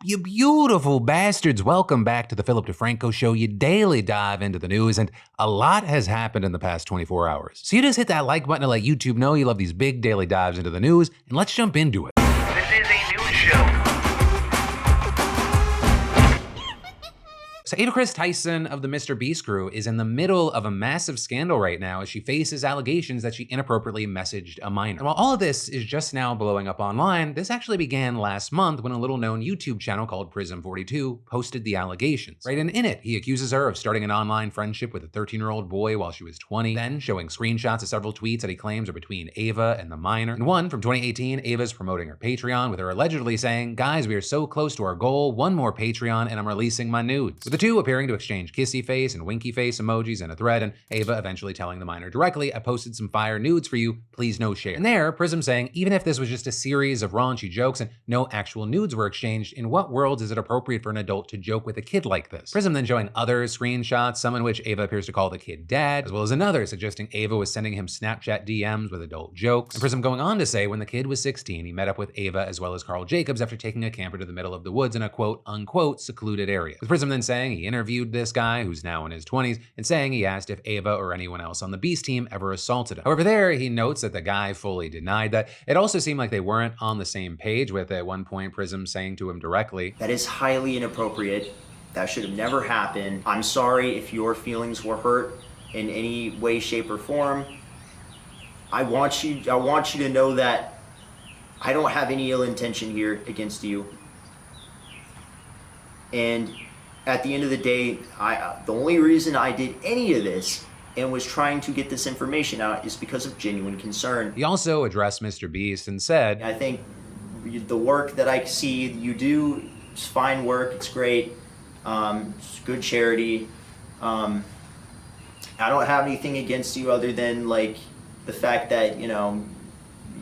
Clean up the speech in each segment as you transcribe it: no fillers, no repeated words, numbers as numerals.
You beautiful bastards, welcome back to the Philip DeFranco Show, your daily dive into the news, and a lot has happened in the past 24 hours. So you just hit that like button to let YouTube know you love these big daily dives into the news, and let's jump into it. This is a news show. So Ava Chris Tyson of the Mr. Beast crew is in the middle of a massive scandal right now as she faces allegations that she inappropriately messaged a minor. And while all of this is just now blowing up online, this actually began last month when a little-known YouTube channel called Prism42 posted the allegations. Right, and in it, he accuses her of starting an online friendship with a 13-year-old boy while she was 20, then showing screenshots of several tweets that he claims are between Ava and the minor. In one from 2018, Ava's promoting her Patreon, with her allegedly saying, "Guys, we are so close to our goal, one more Patreon and I'm releasing my nudes." With the two appearing to exchange kissy face and winky face emojis in a thread, and Ava eventually telling the minor directly, "I posted some fire nudes for you, please no share." And there, Prism saying, even if this was just a series of raunchy jokes and no actual nudes were exchanged, in what worlds is it appropriate for an adult to joke with a kid like this? Prism then showing other screenshots, some in which Ava appears to call the kid dad, as well as another suggesting Ava was sending him Snapchat DMs with adult jokes. And Prism going on to say when the kid was 16, he met up with Ava as well as Carl Jacobs after taking a camper to the middle of the woods in a quote unquote secluded area. With Prism then saying he interviewed this guy who's now in his 20s and saying he asked if Ava or anyone else on the Beast team ever assaulted him. However, there he notes that the guy fully denied that. It also seemed like they weren't on the same page, with at one point Prism saying to him directly, "That is highly inappropriate. That should have never happened. I'm sorry if your feelings were hurt in any way, shape, or form. I want you to know that I don't have any ill intention here against you. And at the end of the day, the only reason I did any of this and was trying to get this information out is because of genuine concern." He also addressed Mr. Beast and said, "I think the work that I see you do is fine work. It's great. It's good charity. I don't have anything against you other than like the fact that, you know,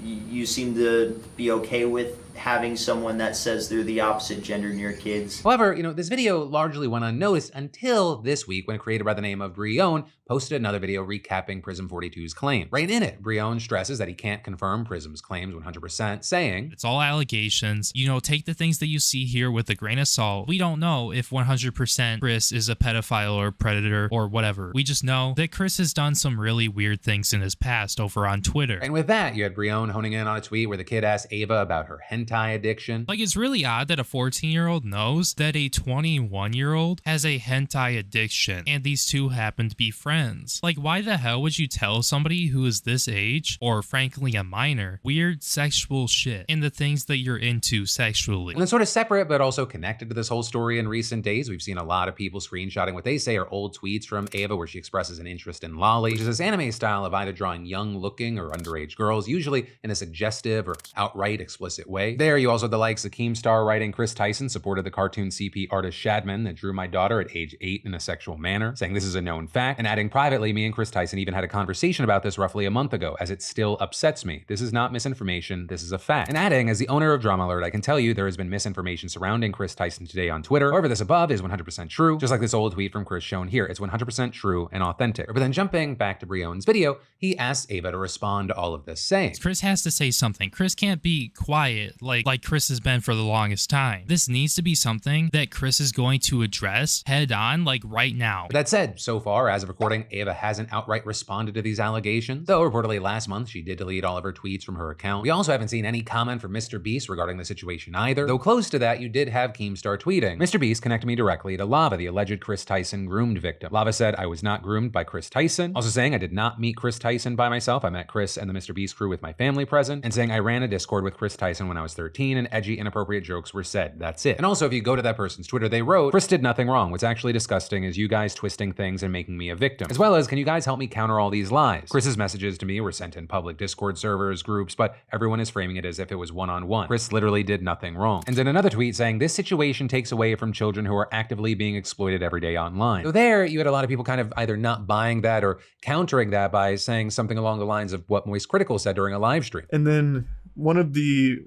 you seem to be okay with having someone that says they're the opposite gender near kids." However, this video largely went unnoticed until this week when a creator by the name of Brion posted another video recapping Prism42's claim. Right in it, Brion stresses that he can't confirm Prism's claims 100%, saying, "It's all allegations. Take the things that you see here with a grain of salt. We don't know if 100% Chris is a pedophile or predator or whatever. We just know that Chris has done some really weird things in his past over on Twitter." And with that, you had Brion honing in on a tweet where the kid asked Ava about her hentai addiction. Like, it's really odd that a 14-year-old knows that a 21-year-old has a hentai addiction, and these two happen to be friends. Like, why the hell would you tell somebody who is this age, or frankly a minor, weird sexual shit and the things that you're into sexually? And then sort of separate but also connected to this whole story in recent days, we've seen a lot of people screenshotting what they say are old tweets from Ava where she expresses an interest in lolly, which is this anime style of either drawing young-looking or underage girls, usually in a suggestive or outright explicit way. There, you also had the likes of Keemstar writing, "Chris Tyson supported the cartoon CP artist Shadman that drew my daughter at age 8 in a sexual manner," saying this is a known fact, and adding, "Privately, me and Chris Tyson even had a conversation about this roughly a month ago, as it still upsets me. This is not misinformation, this is a fact." And adding, "As the owner of Drama Alert, I can tell you there has been misinformation surrounding Chris Tyson today on Twitter. However, this above is 100% true, just like this old tweet from Chris shown here. It's 100% true and authentic." But then jumping back to Brion's video, he asks Ava to respond to all of this, saying, "Chris has to say something. Chris can't be quiet like Chris has been for the longest time. This needs to be something that Chris is going to address head on, like right now." That said, so far, as of recording, Ava hasn't outright responded to these allegations, though reportedly last month she did delete all of her tweets from her account. We also haven't seen any comment from Mr. Beast regarding the situation either, though close to that you did have Keemstar tweeting, "Mr. Beast connected me directly to Lava, the alleged Chris Tyson groomed victim. Lava said I was not groomed by Chris Tyson," also saying, "I did not meet Chris Tyson by myself. I met Chris and the Mr. Beast crew with my family present," and saying, "I ran a Discord with Chris Tyson when I was 13 and edgy, inappropriate jokes were said. That's it." And also, if you go to that person's Twitter, they wrote, "Chris did nothing wrong. What's actually disgusting is you guys twisting things and making me a victim. As well as, can you guys help me counter all these lies? Chris's messages to me were sent in public Discord servers, groups, but everyone is framing it as if it was one-on-one. Chris literally did nothing wrong." And in another tweet saying, "This situation takes away from children who are actively being exploited every day online." So there, you had a lot of people kind of either not buying that or countering that by saying something along the lines of what Moist Critical said during a live stream. And then one of the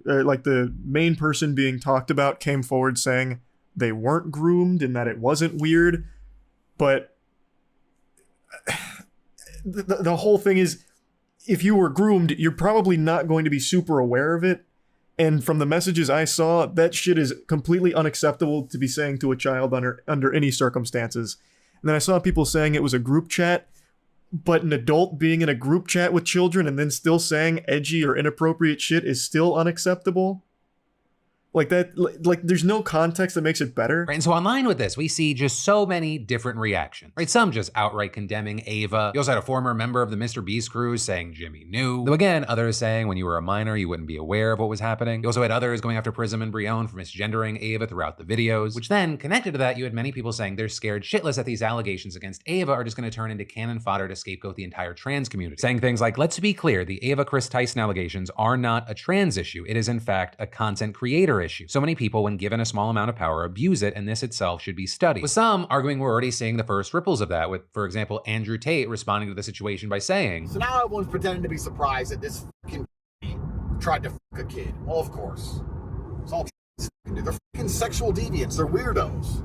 main person being talked about came forward saying they weren't groomed and that it wasn't weird. But the whole thing is, if you were groomed, you're probably not going to be super aware of it. And from the messages I saw, that shit is completely unacceptable to be saying to a child under any circumstances. And then I saw people saying it was a group chat, but an adult being in a group chat with children and then still saying edgy or inappropriate shit is still unacceptable. Like that, like there's no context that makes it better. Right, and so online with this, we see just so many different reactions. Right, some just outright condemning Ava. You also had a former member of the Mr. Beast crew saying Jimmy knew. Though again, others saying when you were a minor, you wouldn't be aware of what was happening. You also had others going after Prism and Brion for misgendering Ava throughout the videos, which then, connected to that, you had many people saying they're scared shitless that these allegations against Ava are just gonna turn into cannon fodder to scapegoat the entire trans community. Saying things like, let's be clear, the Ava Chris Tyson allegations are not a trans issue. It is in fact a content creator issue. So many people, when given a small amount of power, abuse it, and this itself should be studied. With some arguing we're already seeing the first ripples of that, with, for example, Andrew Tate responding to the situation by saying, "So now everyone's pretending to be surprised that this fucking tried to fuck a kid." Well, of course. It's all do. They're fucking sexual deviants. They're weirdos.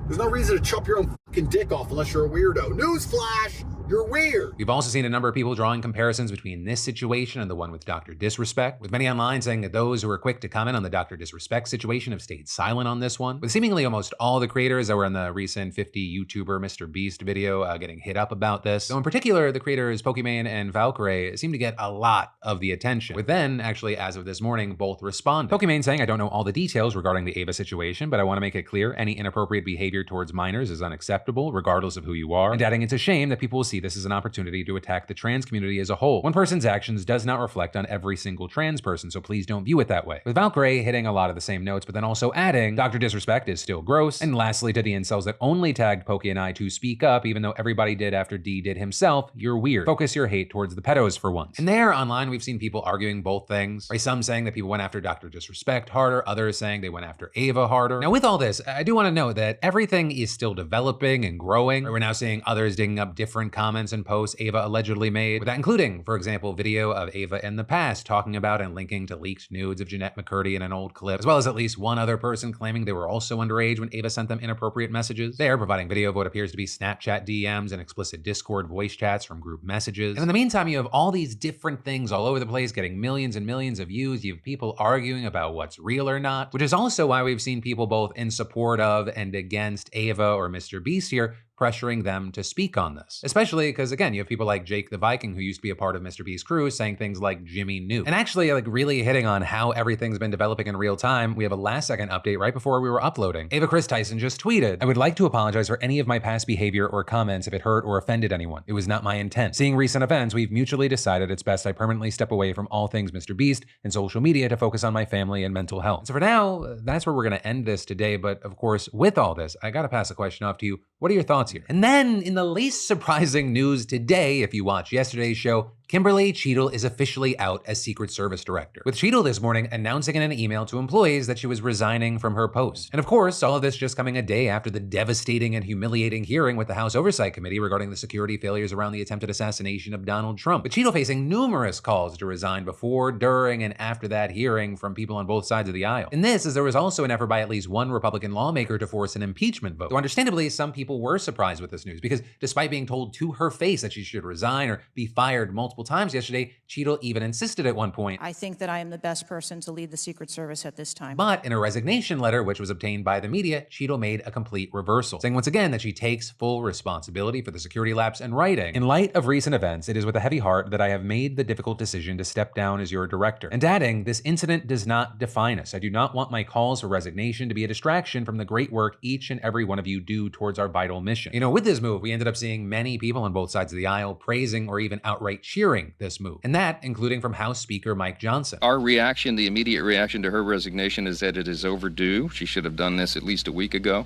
There's no reason to chop your own fucking dick off unless you're a weirdo. Newsflash! You're weird. We've also seen a number of people drawing comparisons between this situation and the one with Dr. Disrespect, with many online saying that those who were quick to comment on the Dr. Disrespect situation have stayed silent on this one, with seemingly almost all the creators that were in the recent 50 YouTuber Mr. Beast video getting hit up about this. Though in particular, the creators Pokimane and Valkyrae seem to get a lot of the attention, with then, actually as of this morning, both responding. Pokimane saying, I don't know all the details regarding the Ava situation, but I want to make it clear any inappropriate behavior towards minors is unacceptable, regardless of who you are, and adding it's a shame that people will see this as an opportunity to attack the trans community as a whole. One person's actions does not reflect on every single trans person, so please don't view it that way. With Valkyrae hitting a lot of the same notes, but then also adding, Dr. Disrespect is still gross. And lastly, to the incels that only tagged Pokey and I to speak up, even though everybody did after D did himself, you're weird. Focus your hate towards the pedos for once. And there, online, we've seen people arguing both things. Right? Some saying that people went after Dr. Disrespect harder, others saying they went after Ava harder. Now with all this, I do want to note that everything is still developing and growing. We're now seeing others digging up different comments and posts Ava allegedly made, with that including, for example, video of Ava in the past talking about and linking to leaked nudes of Jeanette McCurdy in an old clip, as well as at least one other person claiming they were also underage when Ava sent them inappropriate messages. They are providing video of what appears to be Snapchat DMs and explicit Discord voice chats from group messages. And in the meantime, you have all these different things all over the place getting millions and millions of views. You have people arguing about what's real or not, which is also why we've seen people both in support of and against Ava or Mr. Beast here pressuring them to speak on this. Especially because, again, you have people like Jake the Viking, who used to be a part of Mr. Beast's crew, saying things like Jimmy knew. And actually, like, really hitting on how everything's been developing in real time, we have a last-second update right before we were uploading. Ava Chris Tyson just tweeted, I would like to apologize for any of my past behavior or comments if it hurt or offended anyone. It was not my intent. Seeing recent events, we've mutually decided it's best I permanently step away from all things Mr. Beast and social media to focus on my family and mental health. So for now, that's where we're going to end this today. But of course, with all this, I got to pass the question off to you. What are your thoughts here? And then, in the least surprising news today, if you watched yesterday's show, Kimberly Cheadle is officially out as Secret Service Director, with Cheadle this morning announcing in an email to employees that she was resigning from her post. And of course, all of this just coming a day after the devastating and humiliating hearing with the House Oversight Committee regarding the security failures around the attempted assassination of Donald Trump, with Cheadle facing numerous calls to resign before, during, and after that hearing from people on both sides of the aisle. And this, as there was also an effort by at least one Republican lawmaker to force an impeachment vote. So understandably, some people were surprised with this news, because despite being told to her face that she should resign or be fired multiple times yesterday, Cheadle even insisted at one point, I think that I am the best person to lead the Secret Service at this time. But in a resignation letter, which was obtained by the media, Cheadle made a complete reversal, saying once again that she takes full responsibility for the security lapse and writing, in light of recent events, it is with a heavy heart that I have made the difficult decision to step down as your director. And adding, this incident does not define us. I do not want my calls for resignation to be a distraction from the great work each and every one of you do towards our vital mission. You know, with this move, we ended up seeing many people on both sides of the aisle praising or even outright cheering this move, and that including from House Speaker Mike Johnson. Our reaction, the immediate reaction to her resignation, is that it is overdue. She should have done this at least a week ago.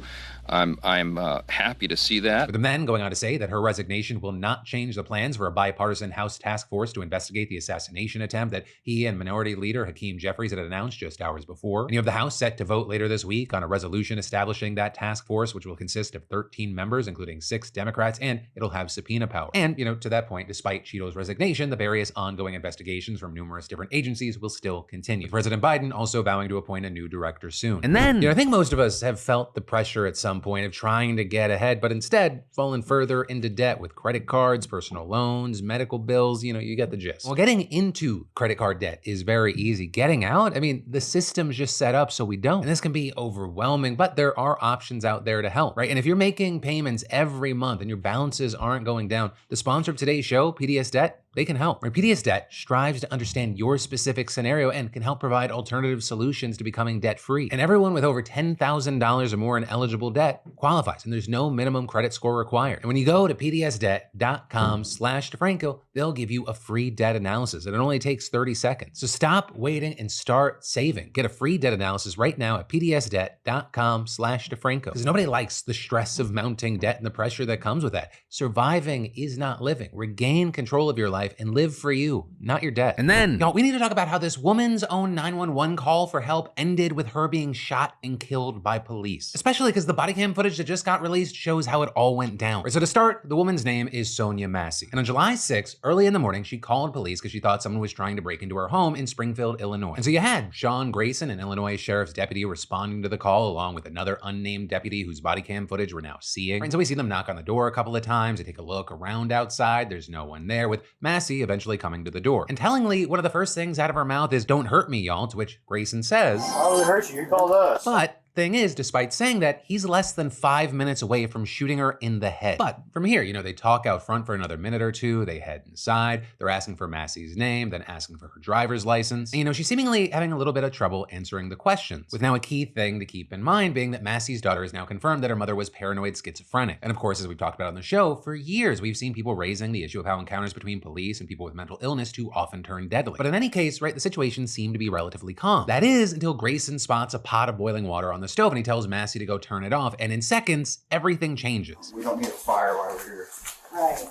I'm happy to see that. With him then going on to say that her resignation will not change the plans for a bipartisan House task force to investigate the assassination attempt that he and Minority Leader Hakeem Jeffries had announced just hours before. And you have the House set to vote later this week on a resolution establishing that task force, which will consist of 13 members, including 6 Democrats, and it'll have subpoena power. And, you know, to that point, despite Cheadle's resignation, resignation, the various ongoing investigations from numerous different agencies will still continue. With President Biden also vowing to appoint a new director soon. And then, I think most of us have felt the pressure at some point of trying to get ahead, but instead fallen further into debt with credit cards, personal loans, medical bills, you get the gist. Well, getting into credit card debt is very easy. Getting out, the system's just set up so we don't. And this can be overwhelming, but there are options out there to help, right? And if you're making payments every month and your balances aren't going down, the sponsor of today's show, PDS Debt, they can help. Right? PDS Debt strives to understand your specific scenario and can help provide alternative solutions to becoming debt-free. And everyone with over $10,000 or more in eligible debt qualifies, and there's no minimum credit score required. And when you go to pdsdebt.com/DeFranco, they'll give you a free debt analysis, and it only takes 30 seconds. So stop waiting and start saving. Get a free debt analysis right now at pdsdebt.com/DeFranco. Because nobody likes the stress of mounting debt and the pressure that comes with that. Surviving is not living. Regain control of your life and live for you, not your debt. And then, we need to talk about how this woman's own 911 call for help ended with her being shot and killed by police. Especially because the body cam footage that just got released shows how it all went down. Right, so to start, the woman's name is Sonia Massey. And on July 6th, early in the morning, she called police because she thought someone was trying to break into her home in Springfield, Illinois. And so you had Sean Grayson, an Illinois sheriff's deputy, responding to the call along with another unnamed deputy whose body cam footage we're now seeing. Right, and so we see them knock on the door a couple of times. They take a look around outside. There's no one there, with Massey eventually coming to the door. And tellingly, one of the first things out of her mouth is, "Don't hurt me, y'all," to which Grayson says, Why would it hurt you? You called us. But thing is, despite saying that, he's less than 5 minutes away from shooting her in the head. But from here, they talk out front for another minute or two, they head inside, they're asking for Massey's name, then asking for her driver's license. And, she's seemingly having a little bit of trouble answering the questions, with now a key thing to keep in mind being that Massey's daughter has now confirmed that her mother was paranoid schizophrenic. And of course, as we've talked about on the show, for years, we've seen people raising the issue of how encounters between police and people with mental illness too often turn deadly. But in any case, right, the situation seemed to be relatively calm. That is, until Grayson spots a pot of boiling water on the stove and he tells Massey to go turn it off, and in seconds, everything changes. We don't need a fire while we're here. Right.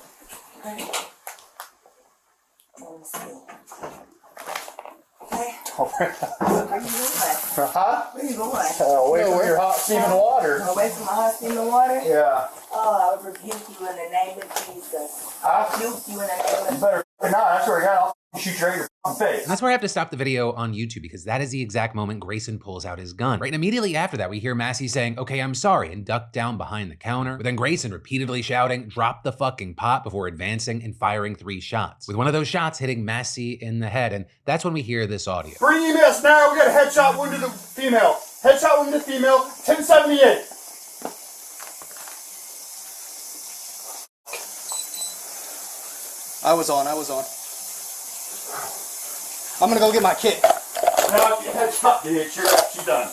Let me see. Okay. Where you going? Huh? Where you going? Away from your hot steaming water. Away from my hot steaming water? Yeah. Oh, I would rebuke you in the name of Jesus. I rebuke you in the name of You better not. That's where I got. I'll shoot you right in your face. And that's where I have to stop the video on YouTube, because that is the exact moment Grayson pulls out his gun. Right, and immediately after that, we hear Massey saying, "Okay, I'm sorry," and duck down behind the counter. But then Grayson repeatedly shouting, "Drop the fucking pot," before advancing and firing 3 shots, with one of those shots hitting Massey in the head. And that's when we hear this audio. Bring EMS now. We got a headshot wound to the female. Headshot wound to the female. 1078. I was on. I'm gonna go get my kit. No, headshot, bitch. She's done.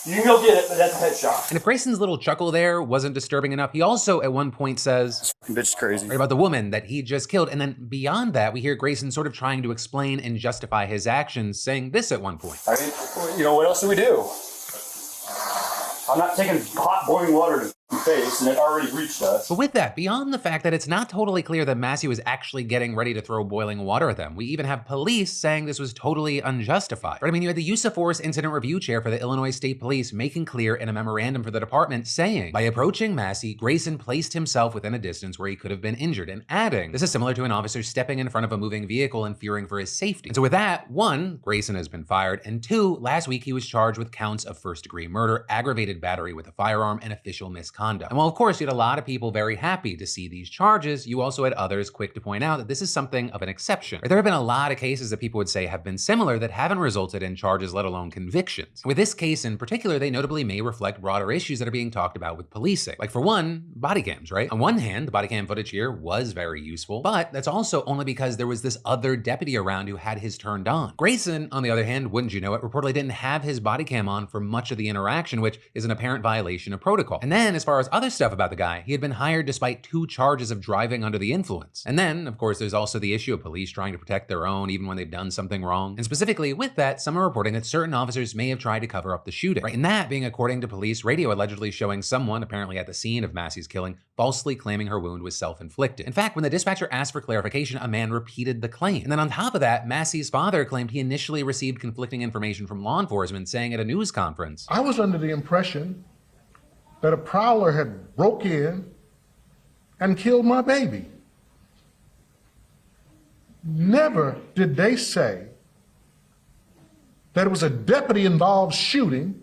You can go get it, but that's a headshot. And if Grayson's little chuckle there wasn't disturbing enough, he also at one point says, This fucking bitch is crazy. right, about the woman that he just killed. And then beyond that, we hear Grayson sort of trying to explain and justify his actions, saying this at one point. I mean, what else do we do? I'm not taking hot boiling water to the face, and it already reached us. But with that, beyond the fact that it's not totally clear that Massey was actually getting ready to throw boiling water at them, we even have police saying this was totally unjustified. Right? You had the use of force incident review chair for the Illinois State Police making clear in a memorandum for the department saying, by approaching Massey, Grayson placed himself within a distance where he could have been injured, and adding, this is similar to an officer stepping in front of a moving vehicle and fearing for his safety. And so with that, 1, Grayson has been fired, and 2, last week he was charged with counts of first-degree murder, aggravated battery with a firearm, and official misconduct. And while of course you had a lot of people very happy to see these charges, you also had others quick to point out that this is something of an exception. There have been a lot of cases that people would say have been similar that haven't resulted in charges, let alone convictions. With this case in particular, they notably may reflect broader issues that are being talked about with policing. Like for one, body cams, right? On one hand, the body cam footage here was very useful, but that's also only because there was this other deputy around who had his turned on. Grayson, on the other hand, wouldn't you know it, reportedly didn't have his body cam on for much of the interaction, which is an apparent violation of protocol. And then as far as other stuff about the guy, he had been hired despite 2 charges of driving under the influence. And then, of course, there's also the issue of police trying to protect their own even when they've done something wrong. And specifically with that, some are reporting that certain officers may have tried to cover up the shooting. Right? And that being according to police radio allegedly showing someone, apparently at the scene of Massey's killing, falsely claiming her wound was self-inflicted. In fact, when the dispatcher asked for clarification, a man repeated the claim. And then on top of that, Massey's father claimed he initially received conflicting information from law enforcement, saying at a news conference, I was under the impression that a prowler had broke in and killed my baby. never did they say that it was a deputy-involved shooting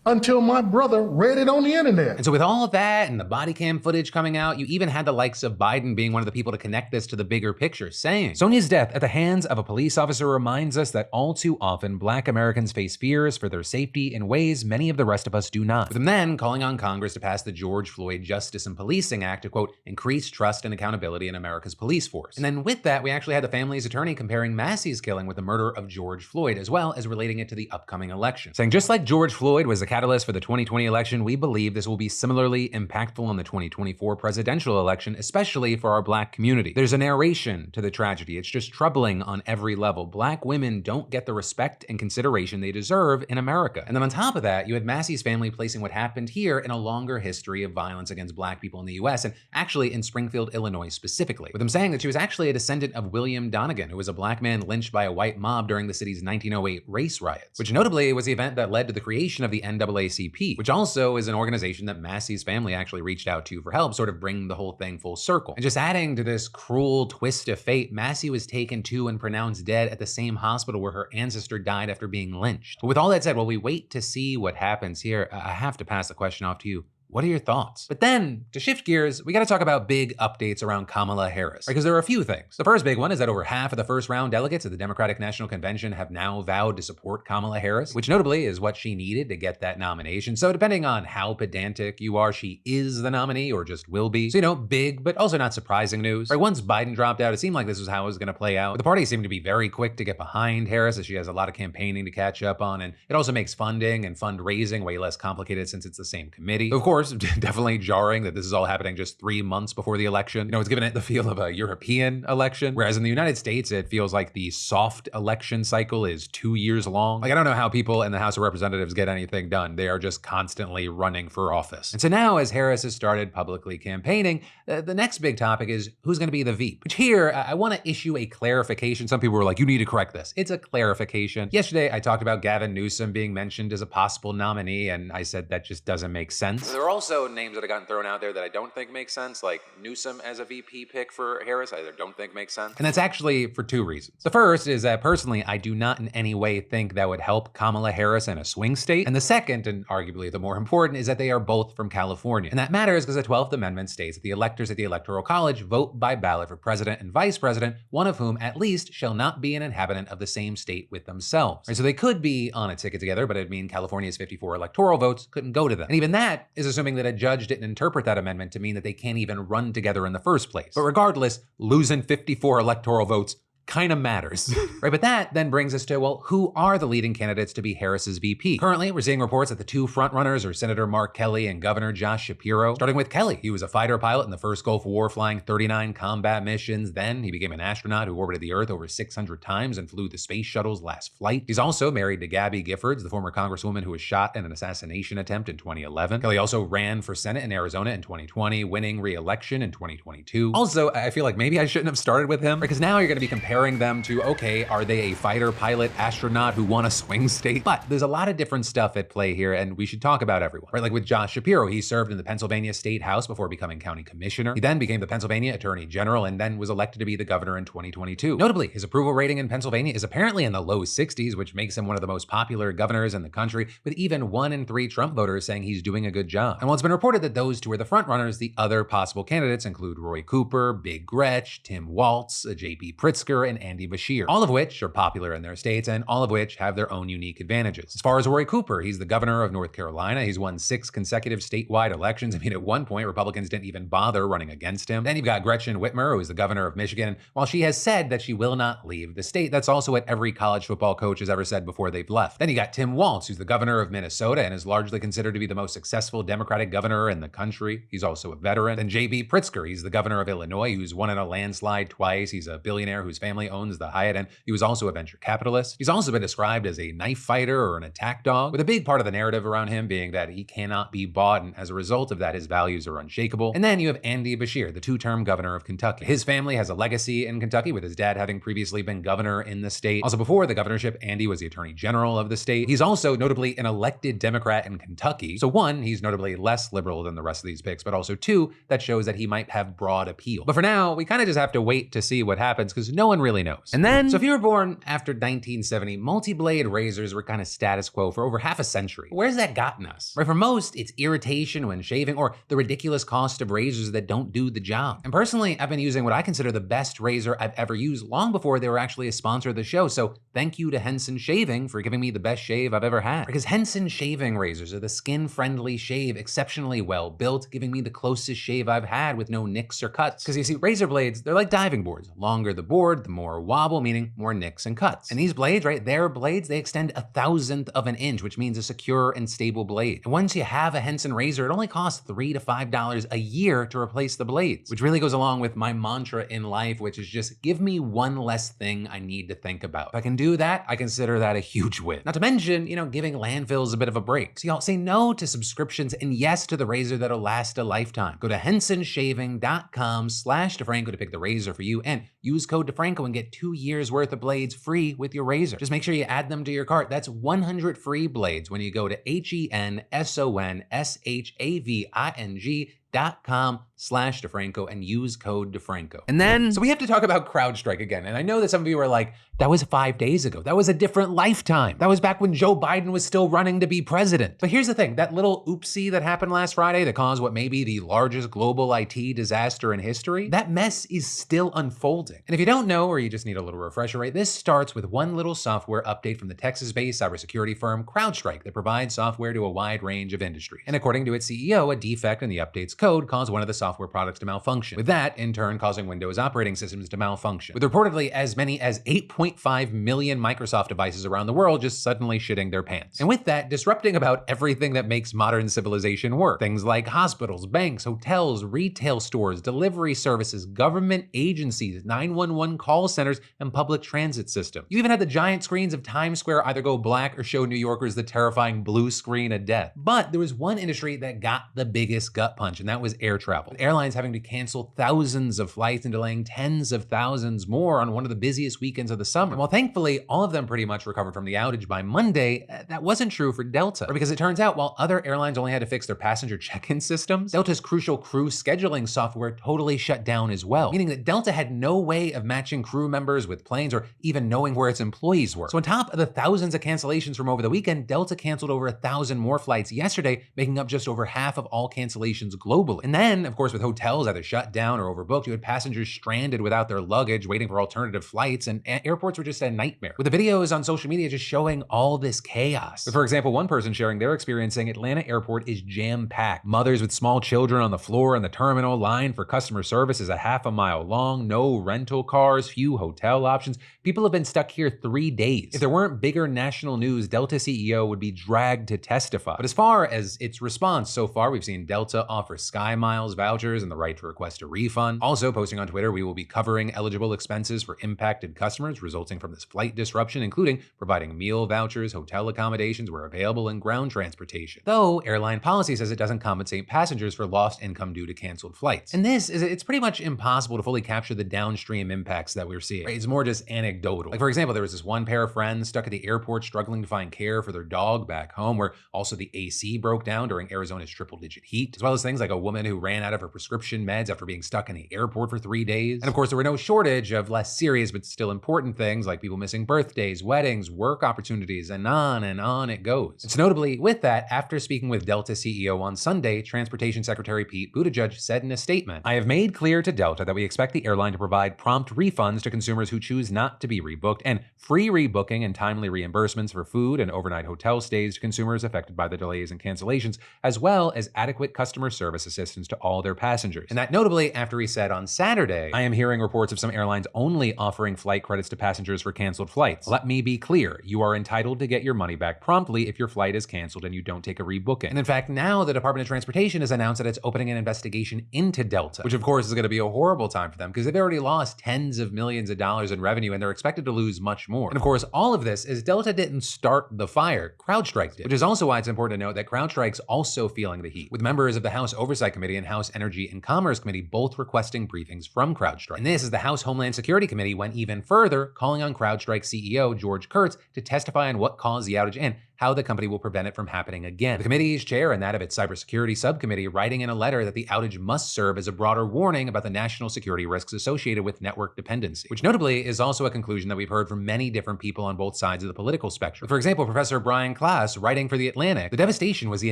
until my brother read it on the internet. And so with all of that and the body cam footage coming out, you even had the likes of Biden being one of the people to connect this to the bigger picture, saying, Sonia's death at the hands of a police officer reminds us that all too often Black Americans face fears for their safety in ways many of the rest of us do not. With him then calling on Congress to pass the George Floyd Justice and Policing Act to, quote, increase trust and accountability in America's police force. And then with that, we actually had the family's attorney comparing Massey's killing with the murder of George Floyd, as well as relating it to the upcoming election, saying just like George Floyd was the catalyst for the 2020 election, we believe this will be similarly impactful in the 2024 presidential election, especially for our Black community. There's a narration to the tragedy. It's just troubling on every level. Black women don't get the respect and consideration they deserve in America. And then on top of that, you had Massey's family placing what happened here in a longer history of violence against Black people in the US, and actually in Springfield, Illinois specifically, with them saying that she was actually a descendant of William Donegan, who was a Black man lynched by a white mob during the city's 1908 race riots, which notably was the event that led to the creation of the NAACP, which also is an organization that Massey's family actually reached out to for help, sort of bring the whole thing full circle. And just adding to this cruel twist of fate, Massey was taken to and pronounced dead at the same hospital where her ancestor died after being lynched. But with all that said, while we wait to see what happens here, I have to pass the question off to you. What are your thoughts? But then, to shift gears, we gotta talk about big updates around Kamala Harris, because there are a few things. The first big one is that over half of the first round delegates at the Democratic National Convention have now vowed to support Kamala Harris, which notably is what she needed to get that nomination. So depending on how pedantic you are, she is the nominee or just will be. So, you know, big, but also not surprising news. Right, once Biden dropped out, it seemed like this was how it was gonna play out. But the party seemed to be very quick to get behind Harris, as she has a lot of campaigning to catch up on, and it also makes funding and fundraising way less complicated since it's the same committee. Of course, definitely jarring that this is all happening just 3 months before the election. You know, it's giving it the feel of a European election, whereas in the United States, it feels like the soft election cycle is 2 years long. Like, I don't know how people in the House of Representatives get anything done. They are just constantly running for office. And so now, as Harris has started publicly campaigning, the next big topic is who's gonna be the VP, which here, I wanna issue a clarification. Some people were like, you need to correct this. It's a clarification. Yesterday, I talked about Gavin Newsom being mentioned as a possible nominee, and I said that just doesn't make sense. There are also names that have gotten thrown out there that I don't think make sense, like Newsom as a VP pick for Harris, I either don't think makes sense. And that's actually for two reasons. The first is that personally, I do not in any way think that would help Kamala Harris in a swing state. And the second, and arguably the more important, is that they are both from California. And that matters because the 12th Amendment states that the electors at the Electoral College vote by ballot for president and vice president, one of whom at least shall not be an inhabitant of the same state with themselves. Right, so they could be on a ticket together, but it'd mean California's 54 electoral votes couldn't go to them. And even that is assuming that a judge didn't interpret that amendment to mean that they can't even run together in the first place. But regardless, losing 54 electoral votes kind of matters. Right, but that then brings us to, well, who are the leading candidates to be Harris's VP? Currently, we're seeing reports that the two frontrunners are Senator Mark Kelly and Governor Josh Shapiro. Starting with Kelly, he was a fighter pilot in the first Gulf War, flying 39 combat missions. Then he became an astronaut who orbited the Earth over 600 times and flew the space shuttle's last flight. He's also married to Gabby Giffords, the former congresswoman who was shot in an assassination attempt in 2011. Kelly also ran for Senate in Arizona in 2020, winning re-election in 2022. Also, I feel like maybe I shouldn't have started with him, because now you're going to be comparing them to, okay, are they a fighter pilot astronaut who won a swing state? But there's a lot of different stuff at play here, and we should talk about everyone. Right, like with Josh Shapiro, he served in the Pennsylvania State House before becoming county commissioner. He then became the Pennsylvania Attorney General and then was elected to be the governor in 2022. Notably, his approval rating in Pennsylvania is apparently in the low 60s, which makes him one of the most popular governors in the country, with even 1 in 3 Trump voters saying he's doing a good job. And while it's been reported that those two are the frontrunners, the other possible candidates include Roy Cooper, Big Gretch, Tim Walz, J.B. Pritzker, and Andy Beshear, all of which are popular in their states and all of which have their own unique advantages. As far as Roy Cooper, he's the governor of North Carolina. He's won 6 consecutive statewide elections. I mean, at one point, Republicans didn't even bother running against him. Then you've got Gretchen Whitmer, who is the governor of Michigan. While she has said that she will not leave the state, that's also what every college football coach has ever said before they've left. Then you got Tim Walz, who's the governor of Minnesota and is largely considered to be the most successful Democratic governor in the country. He's also a veteran. Then J.B. Pritzker, he's the governor of Illinois, who's won in a landslide twice. He's a billionaire whose family family owns the Hyatt, and he was also a venture capitalist. He's also been described as a knife fighter or an attack dog, with a big part of the narrative around him being that he cannot be bought, and as a result of that, his values are unshakable. And then you have Andy Beshear, the two-term governor of Kentucky. His family has a legacy in Kentucky, with his dad having previously been governor in the state. Also, before the governorship, Andy was the attorney general of the state. He's also notably an elected Democrat in Kentucky. So one, he's notably less liberal than the rest of these picks, but also two, that shows that he might have broad appeal. But for now, we kind of just have to wait to see what happens because no one really knows. And then, so if you were born after 1970, multi-blade razors were kind of status quo for over half a century. Where's that gotten us? Right, for most, it's irritation when shaving or the ridiculous cost of razors that don't do the job. And personally, I've been using what I consider the best razor I've ever used long before they were actually a sponsor of the show. So thank you to Henson Shaving for giving me the best shave I've ever had. Because Henson shaving razors are the skin-friendly shave, exceptionally well built, giving me the closest shave I've had with no nicks or cuts. Because you see, razor blades, they're like diving boards. Longer the board, the more wobble, meaning more nicks and cuts. And these blades, right, their blades, they extend 1/1000th of an inch, which means a secure and stable blade. And once you have a Henson razor, it only costs $3 to $5 a year to replace the blades, which really goes along with my mantra in life, which is just give me one less thing I need to think about. If I can do that, I consider that a huge win. Not to mention, giving landfills a bit of a break. So y'all say no to subscriptions and yes to the razor that'll last a lifetime. Go to hensonshaving.com/DeFranco to pick the razor for you and use code DeFranco and get 2 years worth of blades free with your razor. Just make sure you add them to your cart. That's 100 free blades when you go to hensonshaving.com/DeFranco and use code DeFranco. And then, so we have to talk about CrowdStrike again. And I know that some of you are like, that was 5 days ago. That was a different lifetime. That was back when Joe Biden was still running to be president. But here's the thing, that little oopsie that happened last Friday that caused what may be the largest global IT disaster in history, that mess is still unfolding. And if you don't know, or you just need a little refresher, right, this starts with one little software update from the Texas-based cybersecurity firm CrowdStrike that provides software to a wide range of industries. And according to its CEO, a defect in the update's code caused one of the software products to malfunction, with that in turn causing Windows operating systems to malfunction, with reportedly as many as 8.5 million Microsoft devices around the world just suddenly shitting their pants. And with that, disrupting about everything that makes modern civilization work. Things like hospitals, banks, hotels, retail stores, delivery services, government agencies, 911 call centers, and public transit systems. You even had the giant screens of Times Square either go black or show New Yorkers the terrifying blue screen of death. But there was one industry that got the biggest gut punch, and that was air travel. With airlines having to cancel thousands of flights and delaying tens of thousands more on one of the busiest weekends of the summer. And while thankfully all of them pretty much recovered from the outage by Monday, that wasn't true for Delta. Because it turns out while other airlines only had to fix their passenger check-in systems, Delta's crucial crew scheduling software totally shut down as well, meaning that Delta had no way of matching crew members with planes or even knowing where its employees were. So on top of the thousands of cancellations from over the weekend, Delta canceled over 1,000 more flights yesterday, making up just over half of all cancellations globally. And then, of course, with hotels either shut down or overbooked, you had passengers stranded without their luggage, waiting for alternative flights, and airports were just a nightmare, with the videos on social media just showing all this chaos. But for example, one person sharing their experience saying Atlanta airport is jam-packed. Mothers with small children on the floor in the terminal, line for customer service is a half a mile long, no rental cars, few hotel options. People have been stuck here 3 days. If there weren't bigger national news, Delta CEO would be dragged to testify. But as far as its response so far, we've seen Delta offer Sky Miles vouchers and the right to request a refund. Also posting on Twitter, we will be covering eligible expenses for impacted customers resulting from this flight disruption, including providing meal vouchers, hotel accommodations where available, and ground transportation. Though airline policy says it doesn't compensate passengers for lost income due to canceled flights. And it's pretty much impossible to fully capture the downstream impacts that we're seeing. It's more just anecdotal. Like for example, there was this one pair of friends stuck at the airport struggling to find care for their dog back home, where also the AC broke down during Arizona's triple-digit heat, as well as things like a woman who ran out of her prescription meds after being stuck in the airport for 3 days. And of course, there were no shortage of less serious but still important things like people missing birthdays, weddings, work opportunities, and on it goes. It's notably with that, after speaking with Delta CEO on Sunday, Transportation Secretary Pete Buttigieg said in a statement, "I have made clear to Delta that we expect the airline to provide prompt refunds to consumers who choose not to be rebooked and free rebooking and timely reimbursements for food and overnight hotel stays to consumers affected by the delays and cancellations, as well as adequate customer service service assistance to all their passengers. And that notably after he said on Saturday, I am hearing reports of some airlines only offering flight credits to passengers for canceled flights. Let me be clear, you are entitled to get your money back promptly if your flight is canceled and you don't take a rebooking. And in fact, now the Department of Transportation has announced that it's opening an investigation into Delta, which of course is going to be a horrible time for them because they've already lost tens of millions of dollars in revenue and they're expected to lose much more. And of course, all of this is Delta didn't start the fire, CrowdStrike did, which is also why it's important to note that CrowdStrike's also feeling the heat, with members of the House Oversight Committee and House Energy and Commerce Committee both requesting briefings from CrowdStrike. And this is the House Homeland Security Committee went even further, calling on CrowdStrike CEO George Kurtz to testify on what caused the outage and how the company will prevent it from happening again. The committee's chair and that of its cybersecurity subcommittee writing in a letter that the outage must serve as a broader warning about the national security risks associated with network dependency, which notably is also a conclusion that we've heard from many different people on both sides of the political spectrum. For example, Professor Brian Klaas, writing for The Atlantic, the devastation was the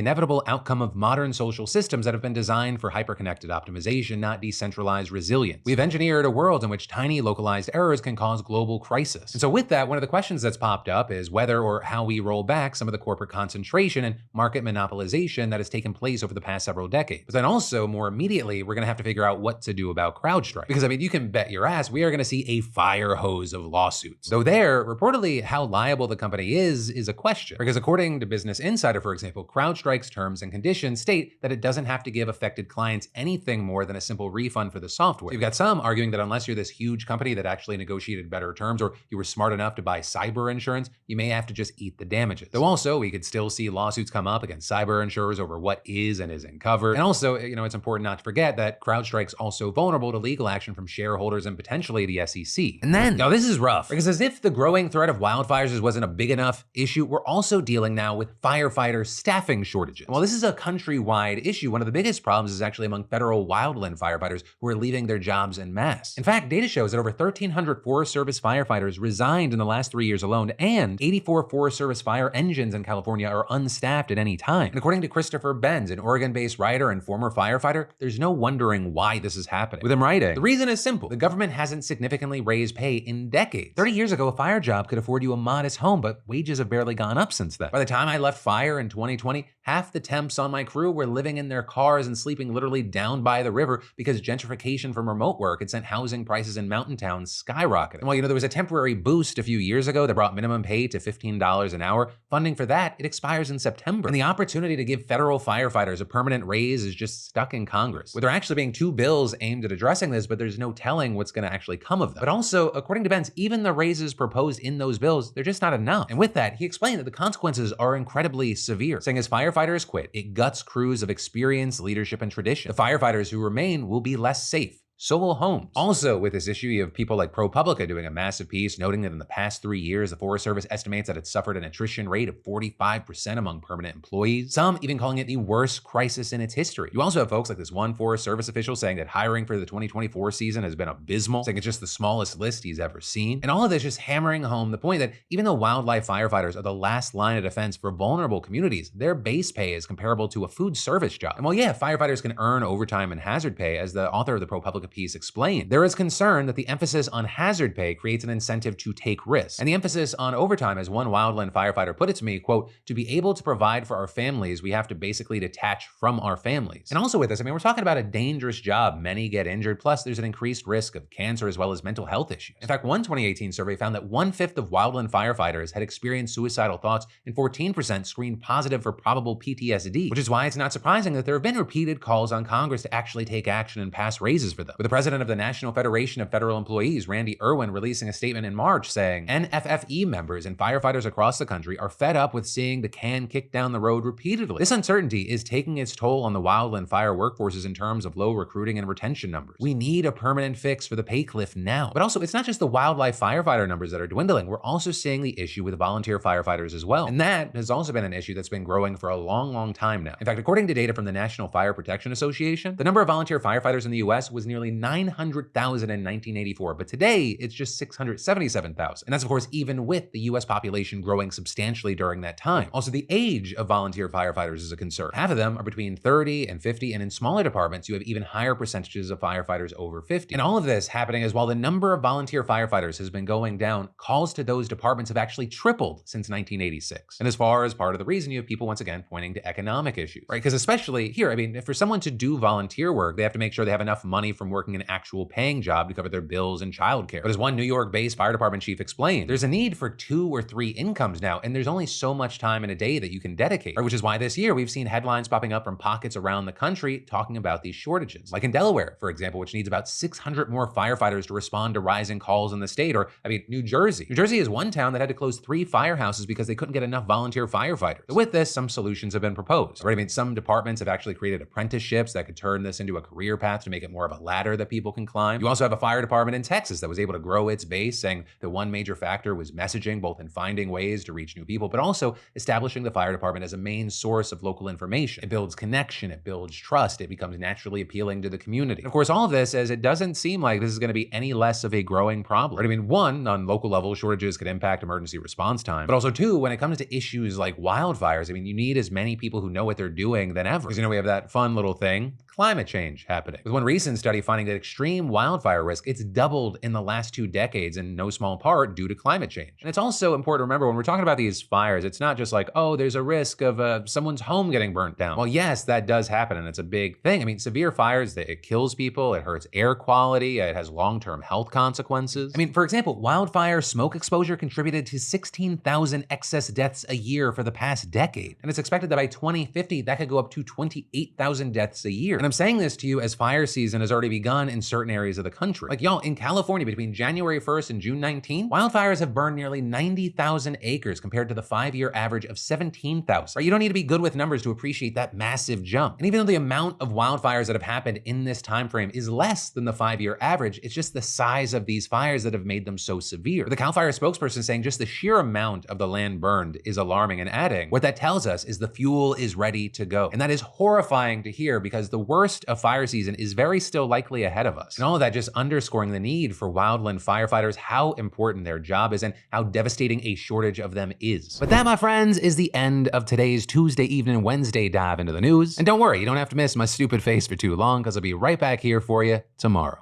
inevitable outcome of modern social systems that have been designed for hyper-connected optimization, not decentralized resilience. We've engineered a world in which tiny localized errors can cause global crisis. And so with that, one of the questions that's popped up is whether or how we roll back some of the corporate concentration and market monopolization that has taken place over the past several decades. But then also, more immediately, we're going to have to figure out what to do about CrowdStrike. Because I mean, you can bet your ass we are going to see a fire hose of lawsuits. Though there, reportedly, how liable the company is a question. Because according to Business Insider, for example, CrowdStrike's terms and conditions state that it doesn't have to give affected clients anything more than a simple refund for the software. You've got some arguing that unless you're this huge company that actually negotiated better terms or you were smart enough to buy cyber insurance, you may have to just eat the damages. Though also, we could still see lawsuits come up against cyber insurers over what is and isn't covered. And also, it's important not to forget that CrowdStrike's also vulnerable to legal action from shareholders and potentially the SEC. And then, now this is rough, because as if the growing threat of wildfires wasn't a big enough issue, we're also dealing now with firefighter staffing shortages. While this is a countrywide issue, one of the biggest problems is actually among federal wildland firefighters who are leaving their jobs en masse. In fact, data shows that over 1,300 Forest Service firefighters resigned in the last 3 years alone, and 84 Forest Service fire engines in California are unstaffed at any time. And according to Christopher Benz, an Oregon-based writer and former firefighter, there's no wondering why this is happening. With him writing, the reason is simple. The government hasn't significantly raised pay in decades. 30 years ago, a fire job could afford you a modest home, but wages have barely gone up since then. By the time I left fire in 2020, half the temps on my crew were living in their cars and sleeping literally down by the river because gentrification from remote work had sent housing prices in mountain towns skyrocketing. And while there was a temporary boost a few years ago that brought minimum pay to $15 an hour, funding for that, it expires in September. And the opportunity to give federal firefighters a permanent raise is just stuck in Congress, with there actually being 2 bills aimed at addressing this, but there's no telling what's going to actually come of them. But also, according to Benz, even the raises proposed in those bills, they're just not enough. And with that, he explained that the consequences are incredibly severe, saying as firefighters quit, it guts crews of experience, leadership, and tradition. The firefighters who remain will be less safe. So will homes. Also, with this issue, you have people like ProPublica doing a massive piece noting that in the past 3 years, the Forest Service estimates that it's suffered an attrition rate of 45% among permanent employees, some even calling it the worst crisis in its history. You also have folks like this one Forest Service official saying that hiring for the 2024 season has been abysmal, saying it's just the smallest list he's ever seen. And all of this just hammering home the point that even though wildlife firefighters are the last line of defense for vulnerable communities, their base pay is comparable to a food service job. And while firefighters can earn overtime and hazard pay, as the author of the ProPublica piece explained, there is concern that the emphasis on hazard pay creates an incentive to take risks. And the emphasis on overtime, as one wildland firefighter put it to me, quote, to be able to provide for our families, we have to basically detach from our families. And also with this, we're talking about a dangerous job. Many get injured, plus there's an increased risk of cancer as well as mental health issues. In fact, one 2018 survey found that 1/5 of wildland firefighters had experienced suicidal thoughts and 14% screened positive for probable PTSD, which is why it's not surprising that there have been repeated calls on Congress to actually take action and pass raises for them. With the president of the National Federation of Federal Employees, Randy Irwin, releasing a statement in March saying, NFFE members and firefighters across the country are fed up with seeing the can kicked down the road repeatedly. This uncertainty is taking its toll on the wildland fire workforces in terms of low recruiting and retention numbers. We need a permanent fix for the pay cliff now. But also, it's not just the wildlife firefighter numbers that are dwindling. We're also seeing the issue with volunteer firefighters as well. And that has also been an issue that's been growing for a long time now. In fact, according to data from the National Fire Protection Association, the number of volunteer firefighters in the US was nearly nearly 900,000 in 1984, but today it's just 677,000. And that's of course even with the US population growing substantially during that time. Also, the age of volunteer firefighters is a concern. Half of them are between 30 and 50, and in smaller departments, you have even higher percentages of firefighters over 50. And all of this happening as while the number of volunteer firefighters has been going down, calls to those departments have actually tripled since 1986. And as far as part of the reason, you have people once again pointing to economic issues, right? Because especially here, I mean, for someone to do volunteer work, they have to make sure they have enough money from working an actual paying job to cover their bills and childcare. But as one New York-based fire department chief explained, there's a need for 2 or 3 incomes now, and there's only so much time in a day that you can dedicate, right? Which is why this year we've seen headlines popping up from pockets around the country talking about these shortages. Like in Delaware, for example, which needs about 600 more firefighters to respond to rising calls in the state, or I mean, New Jersey. New Jersey is one town that had to close 3 firehouses because they couldn't get enough volunteer firefighters. So with this, some solutions have been proposed, right? I mean, some departments have actually created apprenticeships that could turn this into a career path to make it more of a ladder that people can climb. You also have a fire department in Texas that was able to grow its base, saying that one major factor was messaging, both in finding ways to reach new people, but also establishing the fire department as a main source of local information. It builds connection, it builds trust, it becomes naturally appealing to the community. And of course, all of this as it doesn't seem like this is going to be any less of a growing problem. Right? I mean, one, on local level, shortages could impact emergency response time, but also two, when it comes to issues like wildfires, I mean, you need as many people who know what they're doing than ever. Because, you know, we have that fun little thing, climate change happening. With one recent study finding that extreme wildfire risk, it's doubled in the last 2 decades in no small part due to climate change. And it's also important to remember when we're talking about these fires, it's not just like, oh, there's a risk of someone's home getting burnt down. Well, yes, that does happen, and it's a big thing. I mean, severe fires, it kills people, it hurts air quality, it has long-term health consequences. I mean, for example, wildfire smoke exposure contributed to 16,000 excess deaths a year for the past decade. And it's expected that by 2050, that could go up to 28,000 deaths a year. And I'm saying this to you as fire season has already begun in certain areas of the country. Like y'all, in California, between January 1st and June 19, wildfires have burned nearly 90,000 acres compared to the 5-year average of 17,000. Right? You don't need to be good with numbers to appreciate that massive jump. And even though the amount of wildfires that have happened in this time frame is less than the 5-year average, it's just the size of these fires that have made them so severe. The CAL FIRE spokesperson saying just the sheer amount of the land burned is alarming, and adding, what that tells us is the fuel is ready to go. And that is horrifying to hear because the worst of fire season is very still likely ahead of us. And all of that just underscoring the need for wildland firefighters, how important their job is and how devastating a shortage of them is. But that, my friends, is the end of today's Tuesday evening, Wednesday dive into the news. And don't worry, you don't have to miss my stupid face for too long because I'll be right back here for you tomorrow.